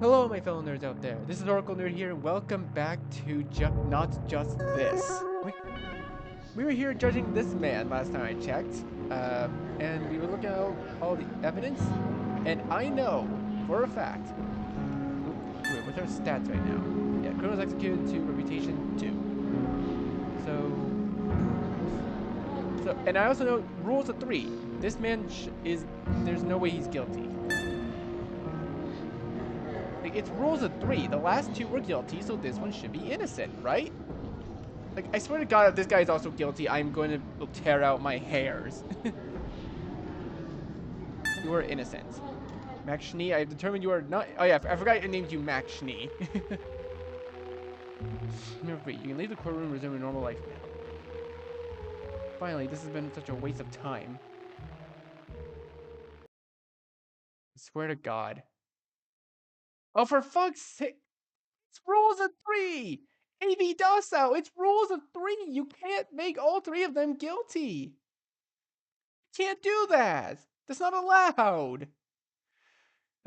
Hello, my fellow nerds out there. This is Oracle Nerd here, and welcome back to Not Just This. We were here judging this man last time I checked, and we were looking at all the evidence, and I know for a fact. Wait, what's our stats right now? Yeah, criminals executed 2, reputation 2. And I also know rules of 3. This man there's no way he's guilty. Like, it's rules of 3. The last 2 were guilty, so this one should be innocent, right? Like, I swear to God, if this guy is also guilty, I'm going to tear out my hairs. You are innocent. Max Schnee, I have determined you are not. Oh, yeah, I forgot I named you Max Schnee. Number 3, you can leave the courtroom and resume your normal life now. Finally, this has been such a waste of time. I swear to God. Oh, for fuck's sake. It's rules of 3! AV Docile, it's rules of 3! You can't make all 3 of them guilty! You can't do that! That's not allowed!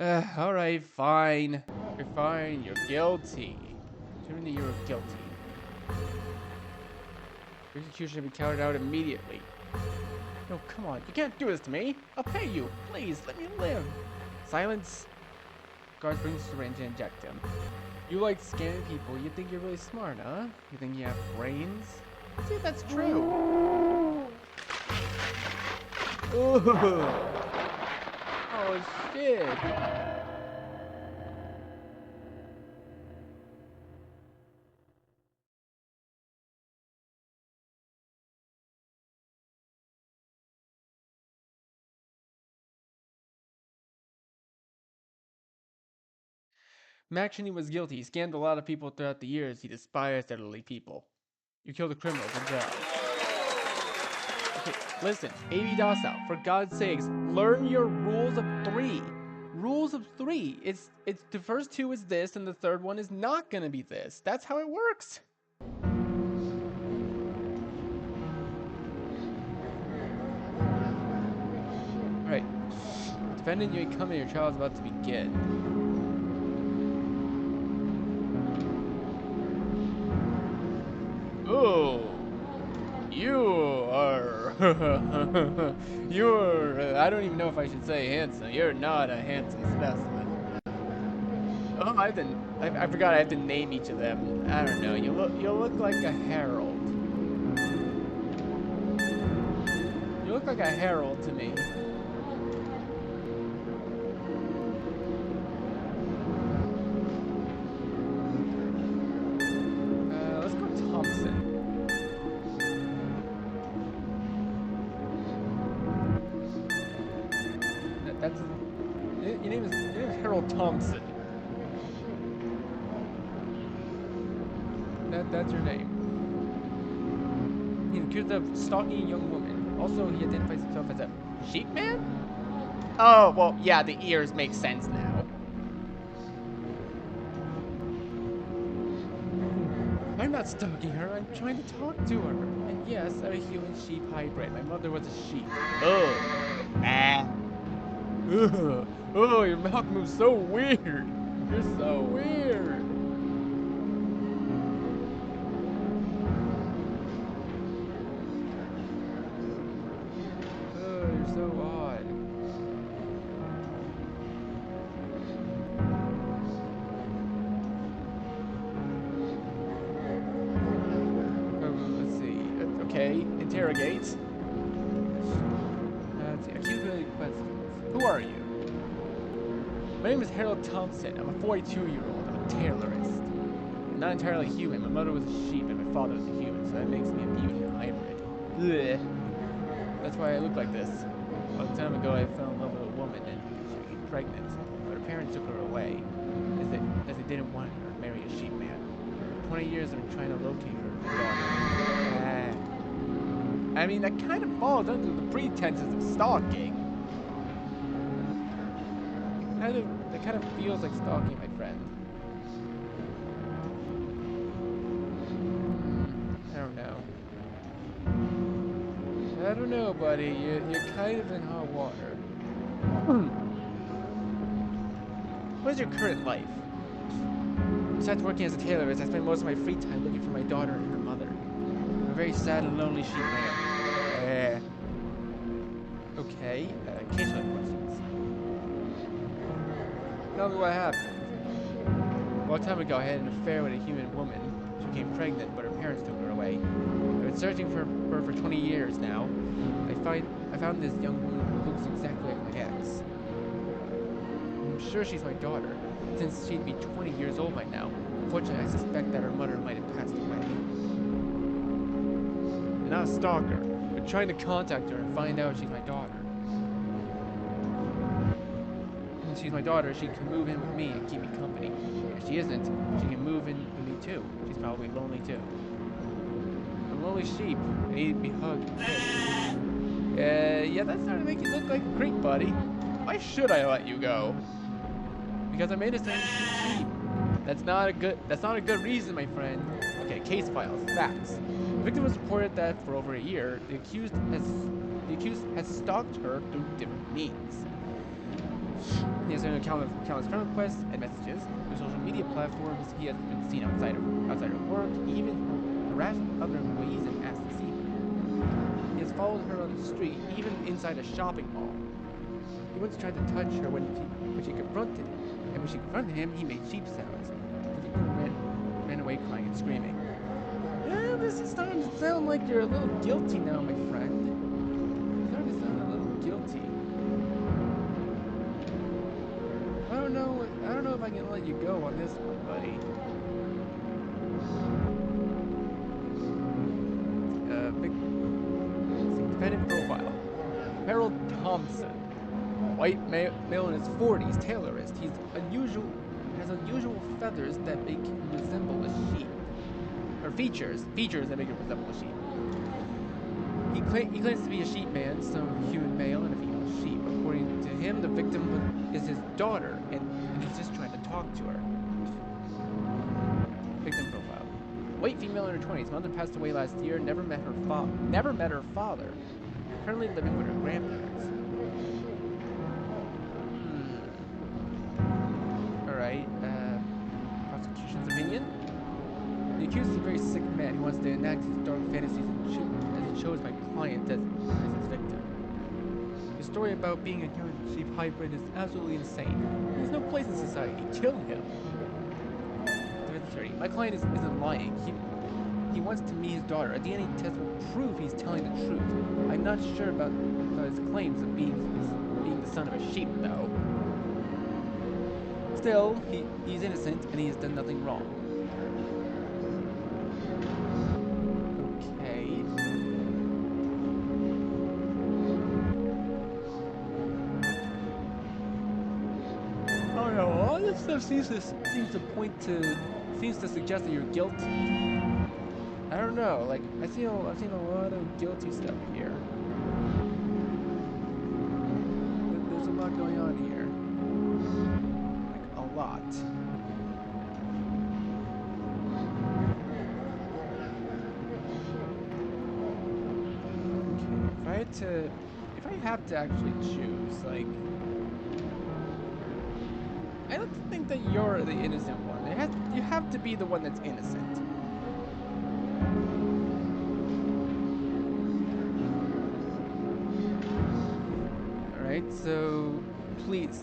Alright, fine. You're fine, you're guilty. Determine that you're guilty. Your execution should be carried out immediately. No, come on, you can't do this to me! I'll pay you! Please, let me live! Silence! Guards bring the syringe and inject him. You like scanning people, you think you're really smart, huh? You think you have brains? See if that's true. Ooh. Oh shit. Maxini was guilty. He scammed a lot of people throughout the years. He despised elderly people. You killed a criminal. Good job. Okay, listen, AV Docile, for God's sakes, learn your rules of 3. Rules of 3. It's the first 2 is this, and the third one is not gonna be this. That's how it works. Alright. Defendant, you ain't coming. Your trial is about to begin. Oh, you are. You're. I don't even know if I should say handsome. You're not a handsome specimen. Oh, I forgot I have to name each of them. I don't know. You look like a herald. You look like a herald to me. Let's go Thompson. Your name is Harold Thompson. That's your name. He's accused of stalking a young woman. Also, he identifies himself as a sheep man? Oh, well, yeah, the ears make sense now. I'm not stalking her, I'm trying to talk to her. And yes, I'm a human-sheep hybrid. My mother was a sheep. Ugh. Ah. Ugh. Oh, your mouth moves so weird. You're so weird. Oh, you're so odd. Let's see. Okay, interrogate. Let's see. Accusatory questions. Who are you? My name is Harold Thompson. I'm a 42-year-old. I'm a tailorist. I'm not entirely human. My mother was a sheep and my father was a human, so that makes me a mutant hybrid. Blech. That's why I look like this. A long time ago, I fell in love with a woman and she became pregnant, but her parents took her away as they didn't want her to marry a sheep man. For 20 years, I've been trying to locate her. I mean, that kind of falls under the pretenses of stalking. That kind of feels like stalking, my friend. I don't know. I don't know, buddy. You're kind of in hot water. What is your current life? Besides working as a tailorist, I spend most of my free time looking for my daughter and her mother. I'm a very sad and lonely sheep man. Okay, case file questions. Tell me what happened. A long time ago, I had an affair with a human woman. She became pregnant, but her parents took her away. I've been searching for her for 20 years now. I found this young woman who looks exactly like my ex. I'm sure she's my daughter, since she'd be 20 years old by now. Unfortunately, I suspect that her mother might have passed away. I'm not a stalker, but trying to contact her and find out she's my daughter. Since she's my daughter, she can move in with me and keep me company. If she isn't, she can move in with me too. She's probably lonely too. I'm a lonely sheep. I need to be hugged. Yeah, that's starting to make you look like a creep, buddy. Why should I let you go? Because I'm innocent sheep. That's not a good reason, my friend. Okay, case files, facts. The victim was reported that for over a year, the accused has stalked her through different means. He has an countless friend requests and messages. Through social media platforms, he has been seen outside of work. He even harassed other employees and asked to see her. He has followed her on the street, even inside a shopping mall. He once tried to touch her when she confronted him, and when she confronted him, he made sheep sounds. The victim ran away crying and screaming. Yeah, this is starting to sound like you're a little guilty now, my friend. You're starting to sound a little guilty. I don't know if I can let you go on this one, buddy. Big dependent profile. Harold Thompson. White male in his 40s, tailorist. Has unusual feathers that make him resemble a sheep. Or features that make him resemble a sheep. He claims to be a sheep man, so human male and a female sheep. According to him, the victim is his daughter, and he's just trying to talk to her. Victim profile: white female in her 20s. Mother passed away last year. Never met her father. Currently living with her grandparents. All right. Prosecution's opinion. The accused is a very sick man who wants to enact his dark fantasies as he chose my client as his victim. His story about being a human sheep hybrid is absolutely insane. He has no place in society. Kill him. My client isn't lying. He wants to meet his daughter. A DNA test will prove he's telling the truth. I'm not sure about his claims of being the son of a sheep, though. Still, he's innocent and he has done nothing wrong. All this stuff seems to suggest that you're guilty. I don't know. Like I've seen a lot of guilty stuff here. There's a lot going on here. Like a lot. Okay. If I have to actually choose, like. I don't think that you're the innocent one. You have to be the one that's innocent. Alright, so please,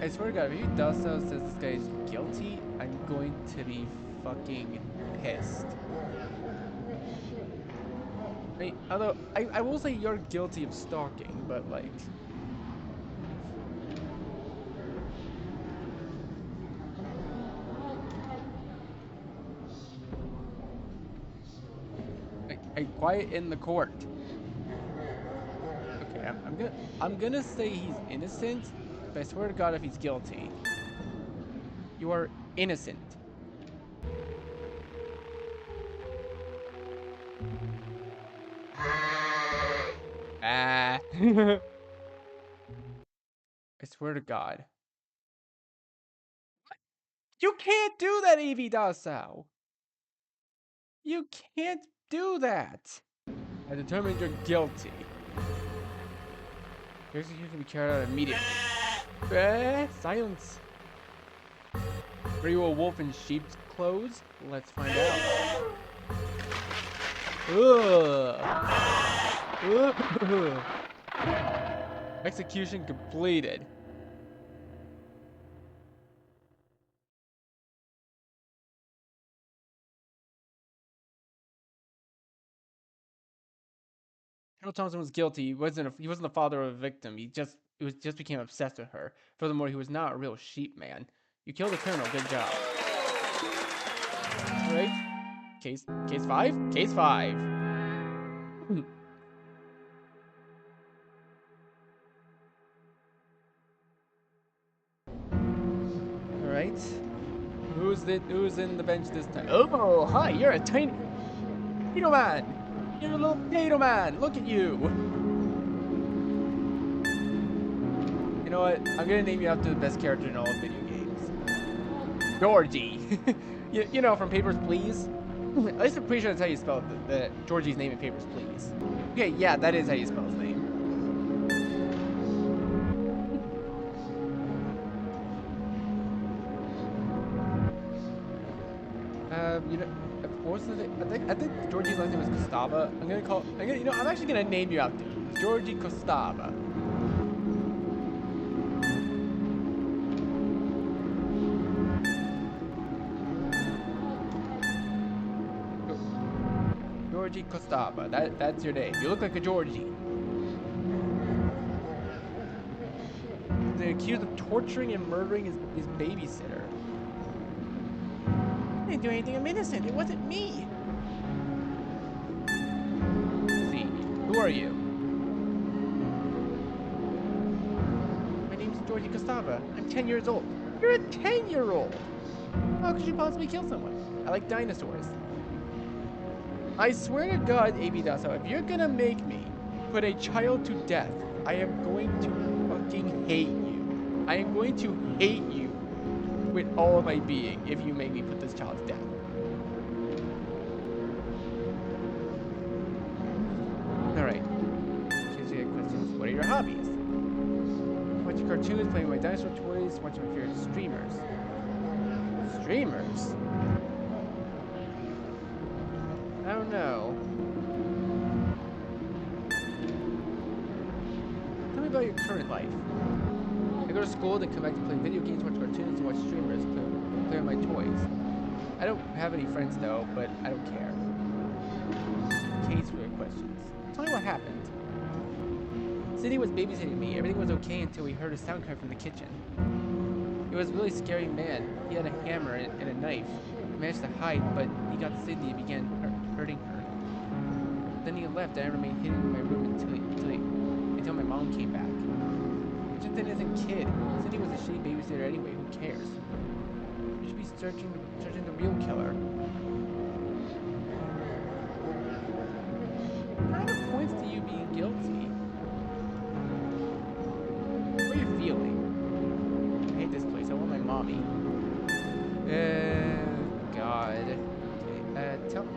I swear to God, if you docile says this guy is guilty, I'm going to be fucking pissed. Although I will say you're guilty of stalking, but like. Quiet in the court. Okay, I'm gonna say he's innocent, but I swear to God if he's guilty. You are innocent. Ah. I swear to God. You can't do that, Evie Dasau. You can't do that. I determined you're guilty. Your execution can be carried out immediately. Silence. Are you a wolf in sheep's clothes? Let's find out. Ugh. Execution completed. Harold Thompson was guilty. He wasn't the father of a victim. He just became obsessed with her. Furthermore, he was not a real sheep man. You killed a criminal. Good job. Right? Case 5? Case 5. Alright. Who's in the bench this time? Oh, hi, you're a tiny potato man! You're a little potato man! Look at you! You know what? I'm gonna name you after the best character in all of video games. Georgie! you know, from Papers, Please? At least I'm pretty sure that's how you spell the Georgie's name in Papers, Please. Okay, yeah, that is how you spell his name. You know, what was the thing? I think Georgie's last name was Costava. I'm actually gonna name you after Georgie Costava. Georgie Costava. That's your name. You look like a Georgie. They're accused of torturing and murdering his babysitter. I didn't do anything. I'm innocent. It wasn't me. See, who are you? My name's Georgie Costava. I'm 10 years old. You're a 10-year-old. How could you possibly kill someone? I like dinosaurs. I swear to God, AB Dasso, if you're gonna make me put a child to death, I am going to fucking hate you. I am going to hate you with all of my being if you make me put this child to death. Alright. Questions. What are your hobbies? Watching cartoons, playing with my dinosaur toys, watching my favorite streamers. Streamers? I don't know. Tell me about your current life. I go to school, then come back to play video games, watch cartoons, and watch streamers, play with my toys. I don't have any friends though, but I don't care. Case for your questions. Tell me what happened. Cindy was babysitting me. Everything was okay until we heard a sound coming from the kitchen. He was a really scary man. He had a hammer and a knife. He managed to hide, but he got Cindy and began hurting her. Then he left, and I remained hidden in my room until my mom came back. Just an innocent kid. Cindy was a shitty babysitter anyway. Who cares? We should be searching the real killer. What kind of points to you being guilty? What are you feeling? I hate this place. I want my mommy. God. Okay, tell me.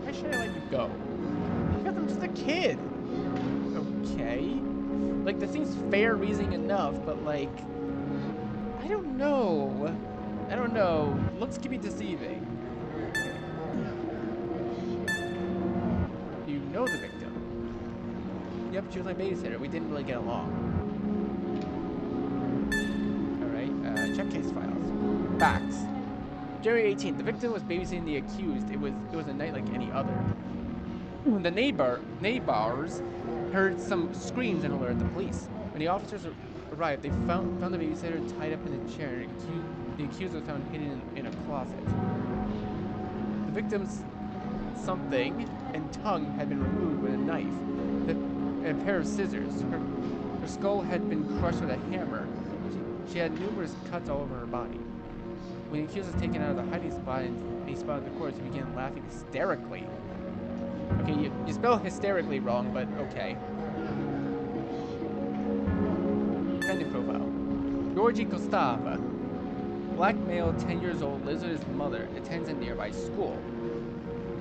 Why should I let you go? Because I'm just a kid. Okay. Like, this seems fair reasoning enough, but like, I don't know. Looks can be deceiving. You know the victim. Yep, she was my babysitter. We didn't really get along. Alright, check case files. Facts. January 18th, the victim was babysitting the accused. It was a night like any other. The neighbors heard some screams and alerted the police. When the officers arrived, they found the babysitter tied up in a chair, and the accused was found hidden in a closet. The victim's something and tongue had been removed with a knife and a pair of scissors. Her skull had been crushed with a hammer. She had numerous cuts all over her body. When the accused was taken out of the hiding spot and he spotted the corpse, he began laughing hysterically. Okay, you spell hysterically wrong, but okay. Defendant profile. Georgie Costava. Black male, 10 years old, lives with his mother, attends a nearby school.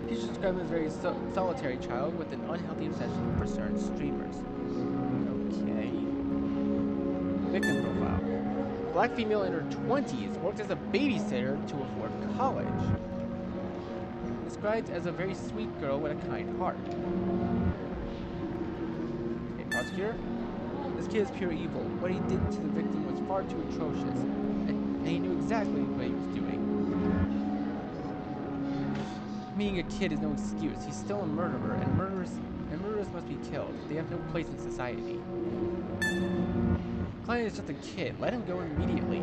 Teachers describe him as a very solitary child with an unhealthy obsession for certain streamers. Okay. Victim profile. Black female in her 20s worked as a babysitter to afford college. Described as a very sweet girl with a kind heart. Okay, prosecutor. This kid is pure evil. What he did to the victim was far too atrocious, and he knew exactly what he was doing. Being a kid is no excuse. He's still a murderer, and murderers must be killed. They have no place in society. Client is just a kid. Let him go immediately.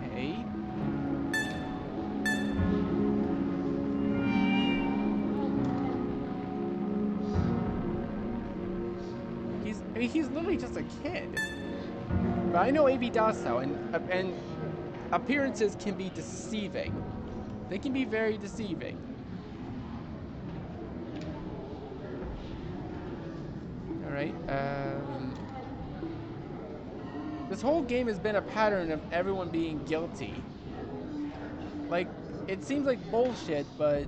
Okay. He's literally just a kid. But I know AV does so, and appearances can be deceiving. They can be very deceiving. Alright, this whole game has been a pattern of everyone being guilty. Like, it seems like bullshit, but...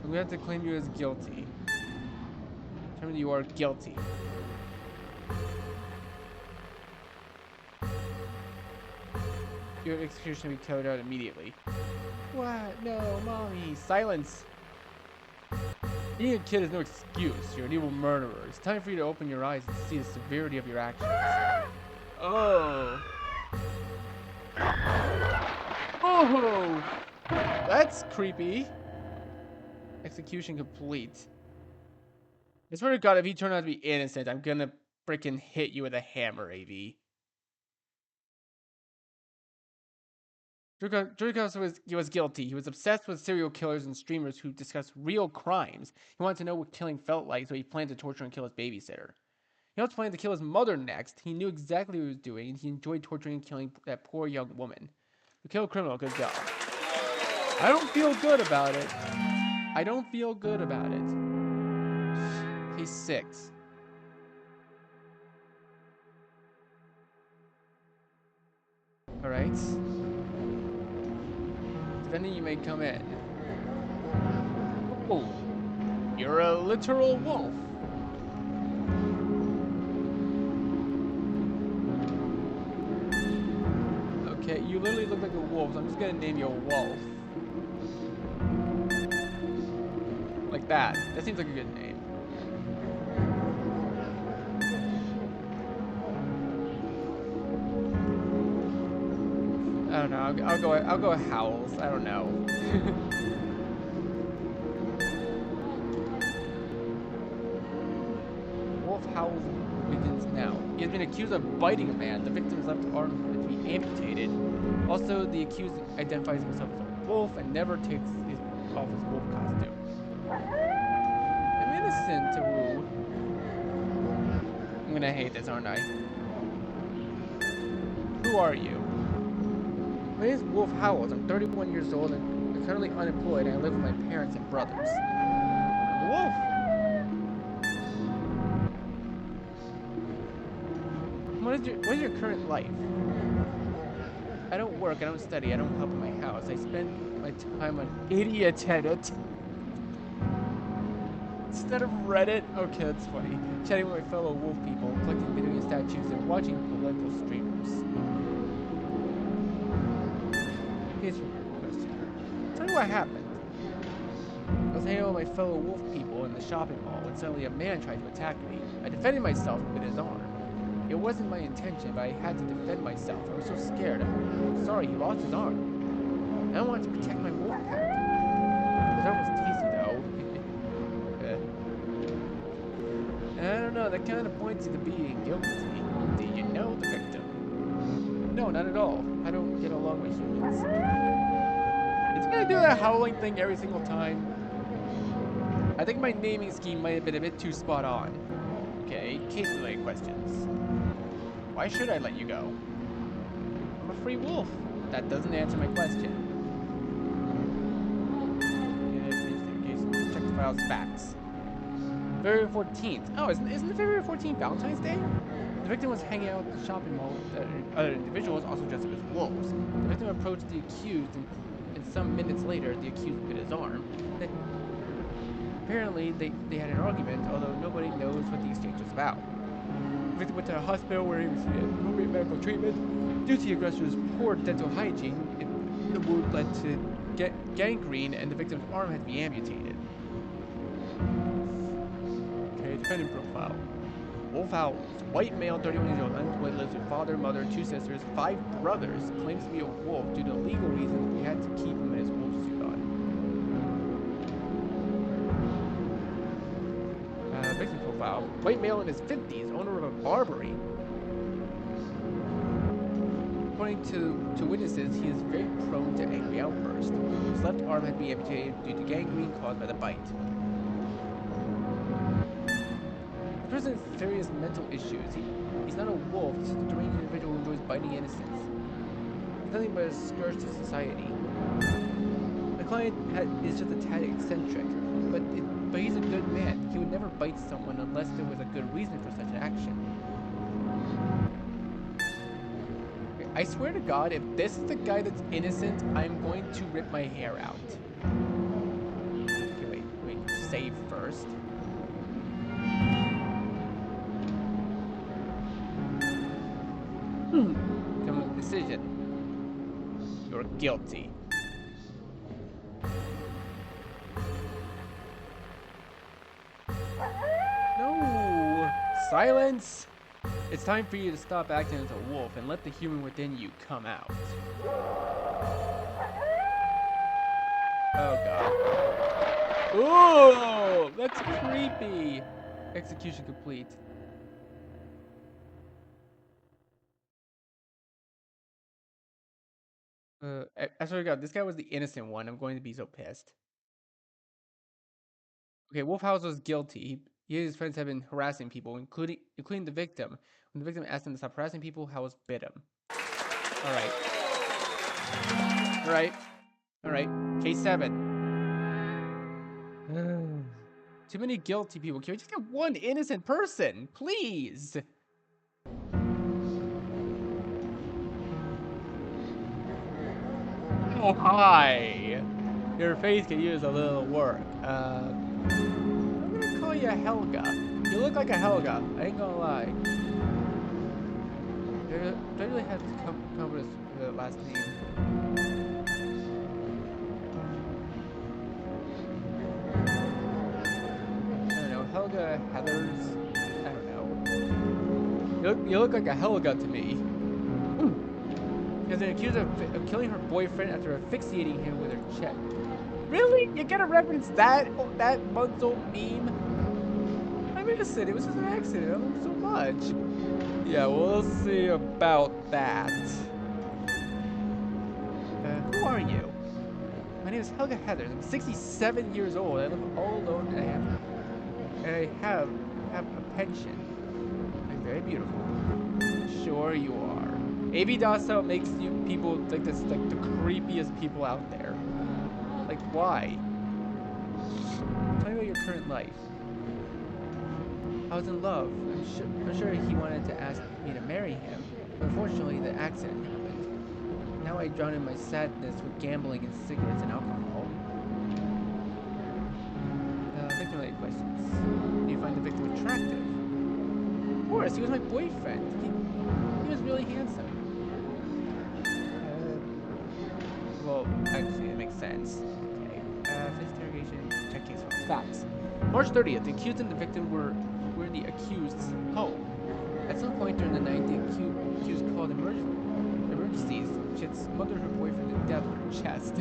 we have to claim you as guilty. Determine you are guilty. Your execution will be carried out immediately. What? No, mommy. Silence. Being a kid is no excuse. You're an evil murderer. It's time for you to open your eyes and see the severity of your actions. Oh. Oh! That's creepy. Execution complete. I swear to God, if he turned out to be innocent, I'm gonna freaking hit you with a hammer, AV. Drukos was guilty. He was obsessed with serial killers and streamers who discussed real crimes. He wanted to know what killing felt like, so he planned to torture and kill his babysitter. He also planned to kill his mother next. He knew exactly what he was doing, and he enjoyed torturing and killing that poor young woman. To kill a criminal, good job. I don't feel good about it. I don't feel good about it. He's 6. Alright. Defendant, you may come in. Oh, you're a literal wolf. Okay, you literally look like a wolf, so I'm just gonna name you a wolf. Like that. That seems like a good name. I don't know. I'll go with Howls. I don't know. Wolf Howls begins now. He has been accused of biting a man. The victim's left arm has to be amputated. Also, the accused identifies himself as a wolf and never takes off his wolf costume. I'm innocent, Woo. I'm gonna hate this, aren't I? Who are you? My name is Wolf Howells. I'm 31 years old and I'm currently unemployed, and I live with my parents and brothers. Wolf! What is your current life? I don't work, I don't study, I don't help in my house. I spend my time on Idiot Edit. Instead of Reddit? Okay, that's funny. Chatting with my fellow wolf people, collecting video game statues, and watching political streamers. Here's your question. Tell me what happened. I was hanging out with my fellow wolf people in the shopping mall when suddenly a man tried to attack me. I defended myself with his arm. It wasn't my intention, but I had to defend myself. I was so scared. I'm sorry, he lost his arm. I wanted to protect my wolf pack. His arm was tasty, though. I don't know, that kind of points you to being guilty. Do you know the victim? No, not at all. I don't get along with humans. Is he gonna do that howling thing every single time? I think my naming scheme might have been a bit too spot on. Okay, case-related questions. Why should I let you go? I'm a free wolf. That doesn't answer my question. Check the files, facts. February 14th. Oh, isn't it February 14th Valentine's Day? The victim was hanging out at the shopping mall with other individuals, also dressed up as wolves. The victim approached the accused, and some minutes later, the accused bit his arm. Apparently, they had an argument, although nobody knows what the exchange was about. The victim went to a hospital where he received appropriate medical treatment. Due to the aggressor's poor dental hygiene, the wound led to gangrene, and the victim's arm had to be amputated. Okay, defendant profile. Wolf Howells, white male, 31 years old, unemployed, lives with father, mother, 2 sisters, 5 brothers, claims to be a wolf due to legal reasons. We had to keep him in his wolf suit on. Victim profile, white male in his 50s, owner of a barbery. According to witnesses, he is very prone to angry outbursts. His left arm had to be amputated due to gangrene caused by the bite. The person has serious mental issues. He's not a wolf, he's a deranged individual who enjoys biting innocents. He's nothing but a scourge to society. The client is just a tad eccentric, but he's a good man. He would never bite someone unless there was a good reason for such an action. Okay, I swear to God, if this is the guy that's innocent, I'm going to rip my hair out. Okay, wait, save first. Come to a decision. You're guilty. No! Silence! It's time for you to stop acting as a wolf and let the human within you come out. Oh god. Ooh! That's creepy! Execution complete. I swear to God, this guy was the innocent one. I'm going to be so pissed. Okay, Wolfhouse was guilty. He and his friends have been harassing people, including the victim. When the victim asked him to stop harassing people, House bit him. All right. Case 7. Too many guilty people. Can we just get one innocent person, please? Oh, hi. Your face can use a little work. I'm gonna call you Helga. You look like a Helga. I ain't gonna lie. Do I really have to come with the last name? I don't know. Helga Heathers. I don't know. You look like a Helga to me. Has been accused of killing her boyfriend after asphyxiating him with her check. Really? You gotta reference that months-old meme? I'm innocent. It was just an accident. I love him so much. Yeah, we'll see about that. Who are you? My name is Helga Heathers. I'm 67 years old. I live all alone, and I have a pension. I'm very beautiful. Sure you are. AB Dasso makes you people like this, like the creepiest people out there. Like, why? Tell me about your current life. I was in love. I'm sure he wanted to ask me to marry him, but unfortunately the accident happened. Now I drown in my sadness with gambling and cigarettes and alcohol. Victim-related questions. Do you find the victim attractive? Of course, he was my boyfriend. He was really handsome. Well, actually, it makes sense. Okay. Face interrogation. Check case files. Facts. March 30th, the accused and the victim were the accused's home. At some point during the night, the accused called emergencies. She had smothered her boyfriend to death with her chest.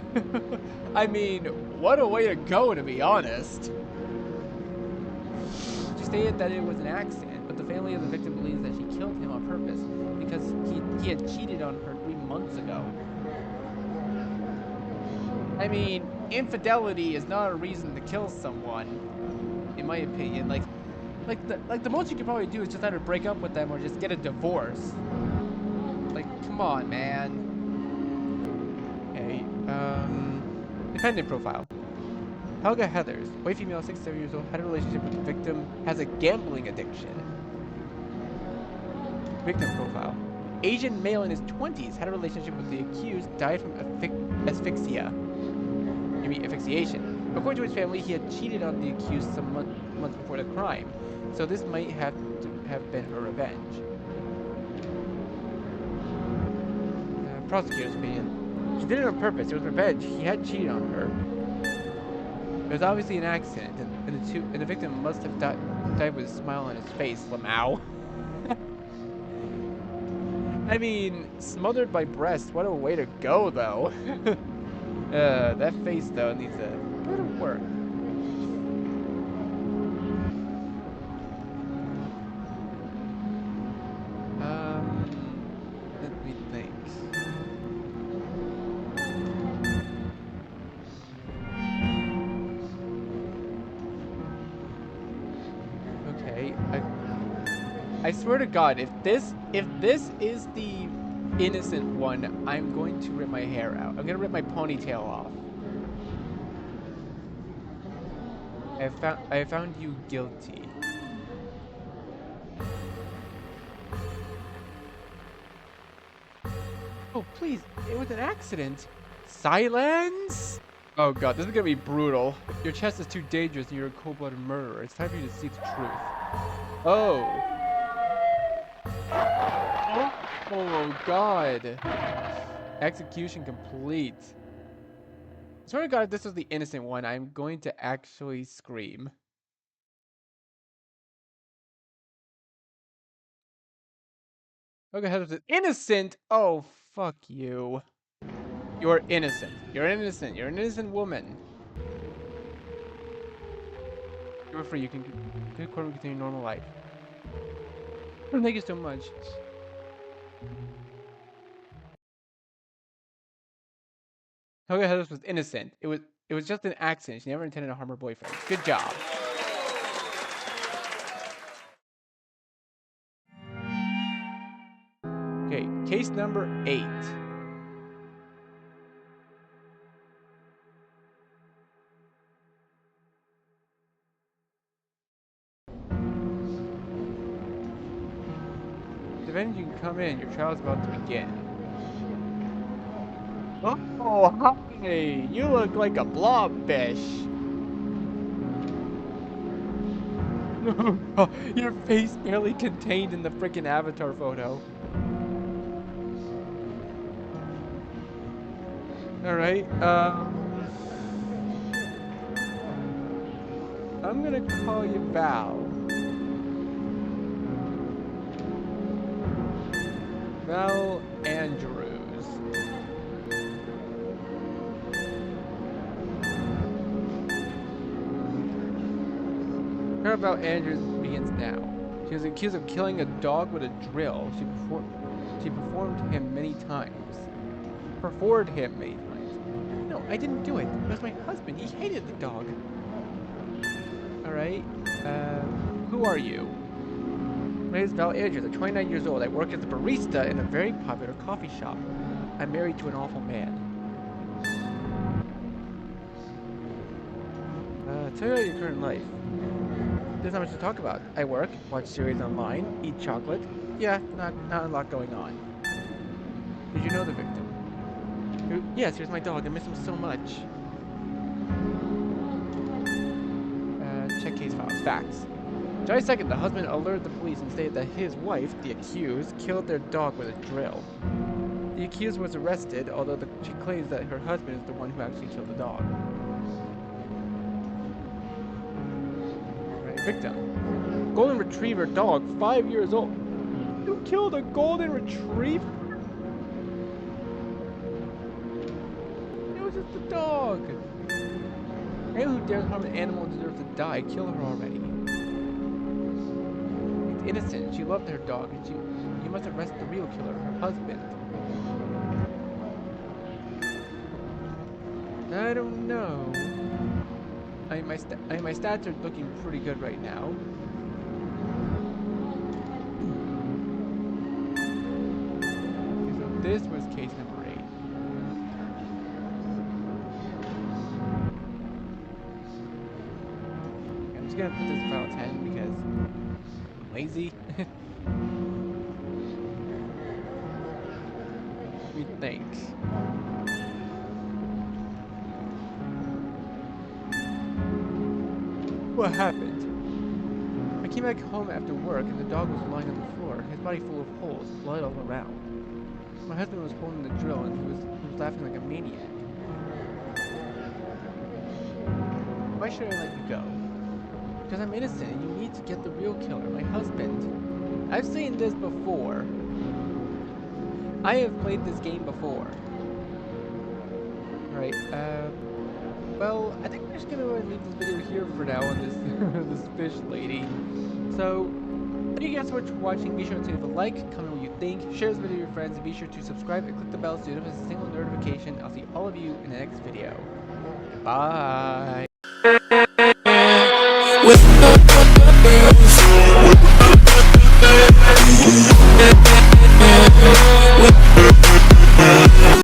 I mean, what a way to go, to be honest. She stated that it was an accident, but the family of the victim believes that she killed him on purpose because he had cheated on her 3 months ago. I mean, infidelity is not a reason to kill someone, in my opinion. Like the most you could probably do is just either break up with them or just get a divorce. Like, come on, man. Okay, defendant profile. Helga Heathers, white female, 67 years old, had a relationship with the victim, has a gambling addiction. Victim profile. Asian male in his 20s, had a relationship with the accused, died from asphyxia. You mean asphyxiation. According to his family, he had cheated on the accused some months before the crime, so this might have been her revenge. Prosecutor's opinion. She did it on purpose. It was revenge. He had cheated on her. It was obviously an accident, and the victim must have died with a smile on his face. Lamau. I mean, smothered by breasts. What a way to go, though. That face though needs a bit of work. Let me think. Okay, I swear to God, if this is the innocent one, I'm going to rip my hair out. I'm gonna rip my ponytail off. I found you guilty. Oh please, it was an accident. Silence. Oh God, this is gonna be brutal. Your chest is too dangerous and you're a cold-blooded murderer. It's time for you to seek the truth. Oh. Oh God. Execution complete. I swear to God, if this was the innocent one, I'm going to actually scream. Okay, Heather's innocent. Oh, fuck you. You're innocent. You're innocent. You're an innocent woman. You're free. You can go to court and continue normal life. Thank you so much. Helga Heathers was innocent. It was just an accident. She never intended to harm her boyfriend. Good job. Okay, case number 8. Defendant, you can come in. Your trial is about to begin. Oh, hi! You look like a blobfish. Oh, your face barely contained in the freaking avatar photo. All right. I'm gonna call you Val. Val Andrews. Trial about Andrews begins now. She was accused of killing a dog with a drill. She performed him many times. Performed him many times. No, I didn't do it. It was my husband. He hated the dog. Alright. Who are you? My name is Val Andrews. I'm 29 years old. I work as a barista in a very popular coffee shop. I'm married to an awful man. Tell me about your current life. There's not much to talk about. I work, watch series online, eat chocolate. Yeah, not a lot going on. Did you know the victim? Yes, here's my dog. I miss him so much. Check case files. Facts. July 2nd, the husband alerted the police and stated that his wife, the accused, killed their dog with a drill. The accused was arrested, although she claims that her husband is the one who actually killed the dog. Right, victim. Golden Retriever dog, 5 years old. You killed a Golden Retriever? It was just a dog. Anyone who dares harm an animal deserves to die. Kill her already. It's innocent. She loved her dog, and you must arrest the real killer, her husband. I don't know. My stats are looking pretty good right now. So this was case number 8. just gonna put this file 10 because I'm lazy. Let me think. What happened? I came back home after work and the dog was lying on the floor, his body full of holes, blood all around. My husband was holding the drill and he was laughing like a maniac. Why should I let you go? Because I'm innocent and you need to get the real killer, my husband. I've seen this before. I have played this game before. Right, well, I think we're just gonna leave this video here for now on this this fish lady. So, thank you guys so much for watching. Be sure to leave a like, comment what you think, share this video with your friends, and be sure to subscribe and click the bell so you don't miss a single notification. I'll see all of you in the next video. Goodbye!